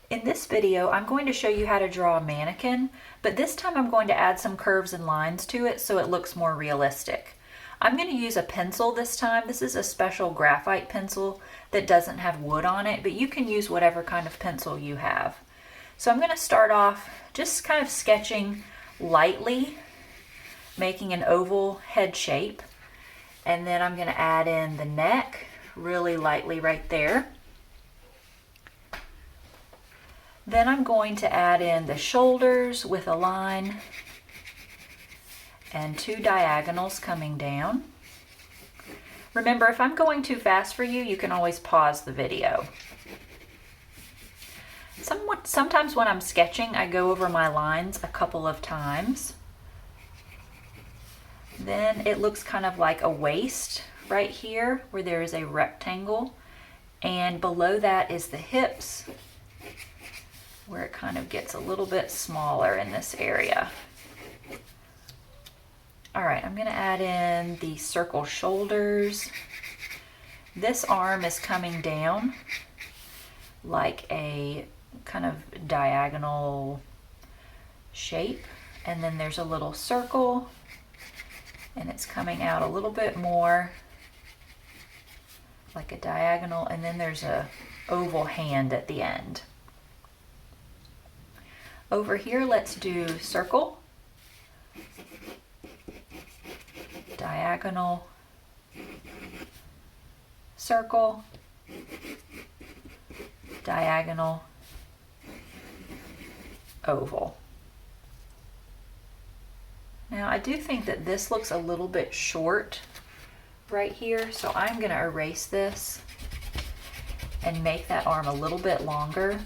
In this video, I'm going to show you how to draw a mannequin, but this time I'm going to add some curves and lines to it so it looks more realistic. I'm going to use a pencil this time. This is a special graphite pencil that doesn't have wood on it, but you can use whatever kind of pencil you have. So I'm going to start off just kind of sketching lightly, making an oval head shape, and then I'm going to add in the neck really lightly right there. Then I'm going to add in the shoulders with a line and two diagonals coming down. Remember, if I'm going too fast for you, you can always pause the video. Sometimes when I'm sketching, I go over my lines a couple of times. Then it looks kind of like a waist right here where there is a rectangle, and below that is the hips, where it kind of gets a little bit smaller in this area. All right, I'm gonna add in the circle shoulders. This arm is coming down like a kind of diagonal shape, and then there's a little circle, and it's coming out a little bit more like a diagonal, and then there's a oval hand at the end. Over here, let's do circle, diagonal, circle, diagonal, oval. Now I do think that this looks a little bit short right here, so I'm going to erase this and make that arm a little bit longer.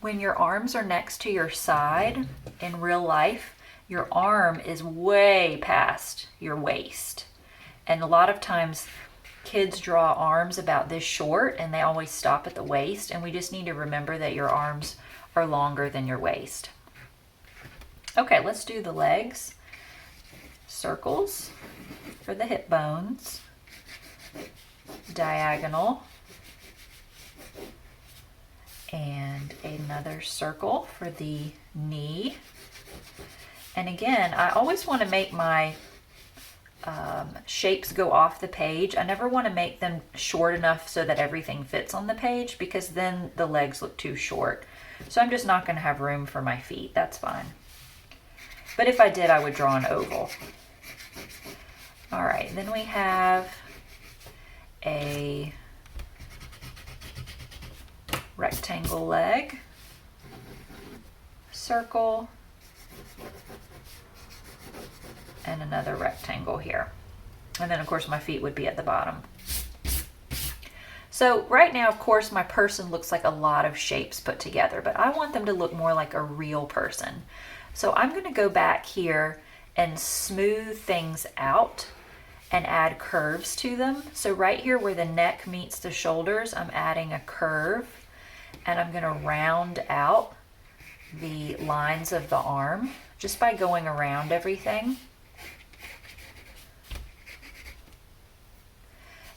When your arms are next to your side in real life, your arm is way past your waist. And a lot of times kids draw arms about this short and they always stop at the waist, and we just need to remember that your arms are longer than your waist. Okay, let's do the legs. Circles for the hip bones, diagonal, and another circle for the knee. And again, I always want to make my shapes go off the page. I never want to make them short enough so that everything fits on the page, because then the legs look too short. So I'm just not going to have room for my feet. That's fine. But if I did, I would draw an oval. All right, then we have a rectangle leg, circle, and another rectangle here. And then of course my feet would be at the bottom. So right now, of course, my person looks like a lot of shapes put together, but I want them to look more like a real person. So I'm going to go back here and smooth things out and add curves to them. So right here where the neck meets the shoulders, I'm adding a curve, and I'm going to round out the lines of the arm just by going around everything.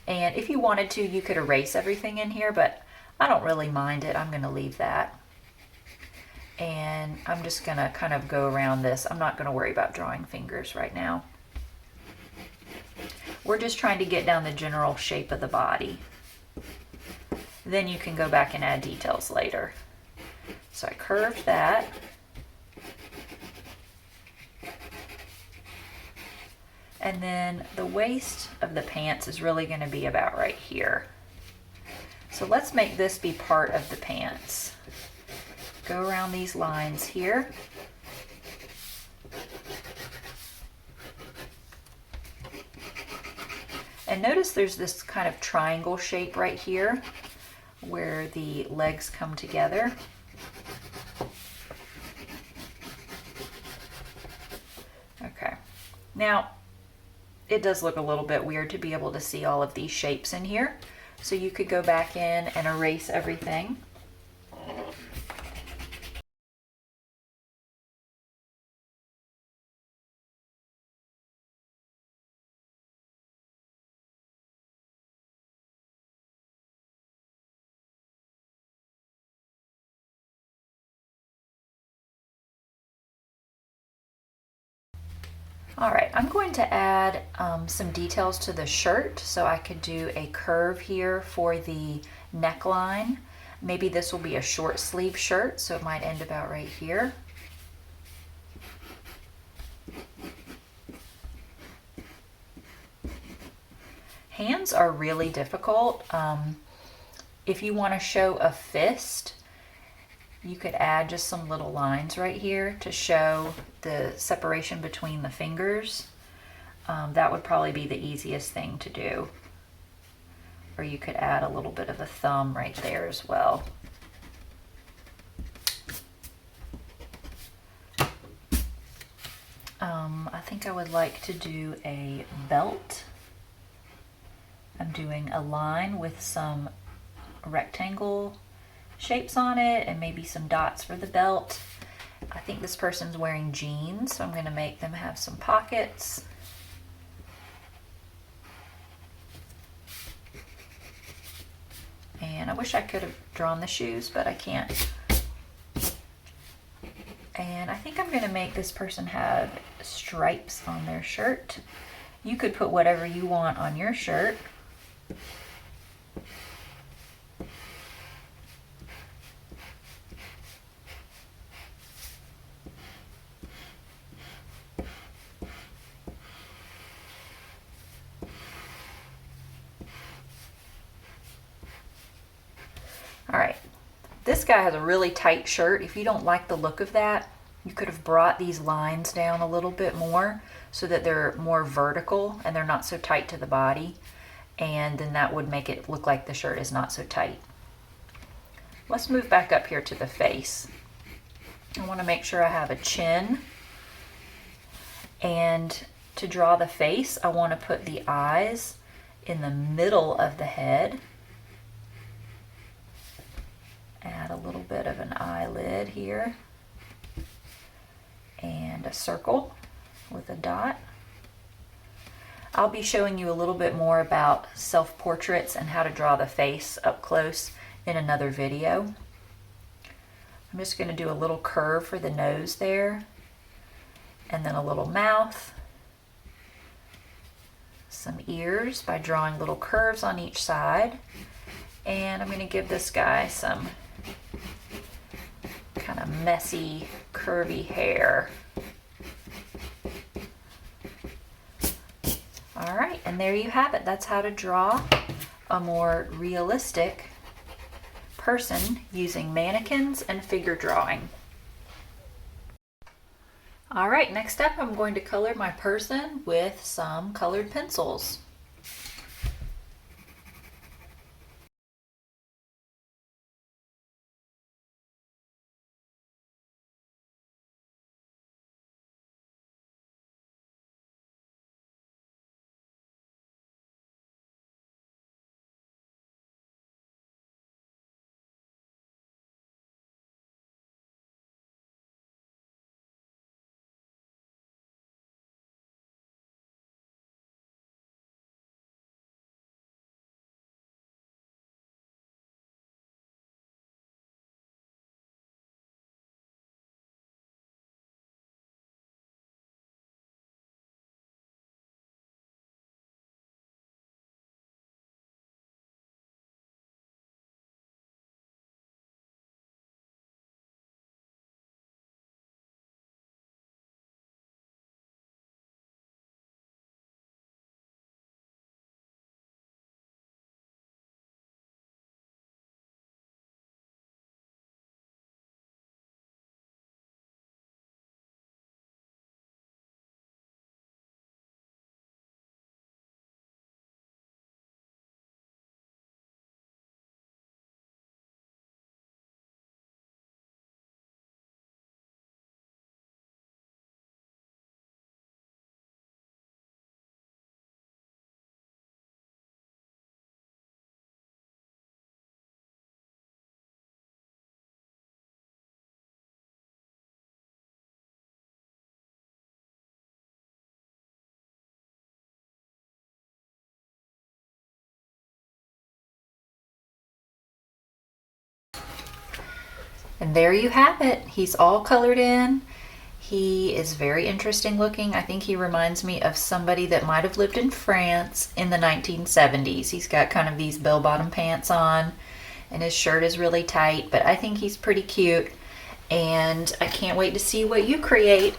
And if you wanted to, you could erase everything in here, but I don't really mind it. I'm going to leave that. And I'm just going to kind of go around this. I'm not going to worry about drawing fingers right now. We're just trying to get down the general shape of the body. Then you can go back and add details later. So I curved that. And then the waist of the pants is really going to be about right here. So let's make this be part of the pants. Go around these lines here. And notice there's this kind of triangle shape right here where the legs come together. Okay. Now, it does look a little bit weird to be able to see all of these shapes in here. So you could go back in and erase everything. All right, I'm going to add some details to the shirt, so I could do a curve here for the neckline. Maybe this will be a short sleeve shirt, so it might end about right here. Hands are really difficult. If you want to show a fist, you could add just some little lines right here to show the separation between the fingers. That would probably be the easiest thing to do. Or you could add a little bit of a thumb right there as well. I think I would like to do a belt. I'm doing a line with some rectangle shapes on it and maybe some dots for the belt. I think this person's wearing jeans, so I'm going to make them have some pockets. And I wish I could have drawn the shoes, but I can't. And I think I'm going to make this person have stripes on their shirt. You could put whatever you want on your shirt. All right, this guy has a really tight shirt. If you don't like the look of that, you could have brought these lines down a little bit more so that they're more vertical and they're not so tight to the body. And then that would make it look like the shirt is not so tight. Let's move back up here to the face. I want to make sure I have a chin. And to draw the face, I want to put the eyes in the middle of the head. Add a little bit of an eyelid here. And a circle with a dot. I'll be showing you a little bit more about self-portraits and how to draw the face up close in another video. I'm just going to do a little curve for the nose there, and then a little mouth, some ears by drawing little curves on each side, and I'm going to give this guy some kind of messy, curvy hair. All right, and there you have it. That's how to draw a more realistic person using mannequins and figure drawing. All right, next up I'm going to color my person with some colored pencils. And there you have it. He's all colored in. He is very interesting looking. I think he reminds me of somebody that might have lived in France in the 1970s. He's got kind of these bell-bottom pants on, and his shirt is really tight, but I think he's pretty cute, and I can't wait to see what you create.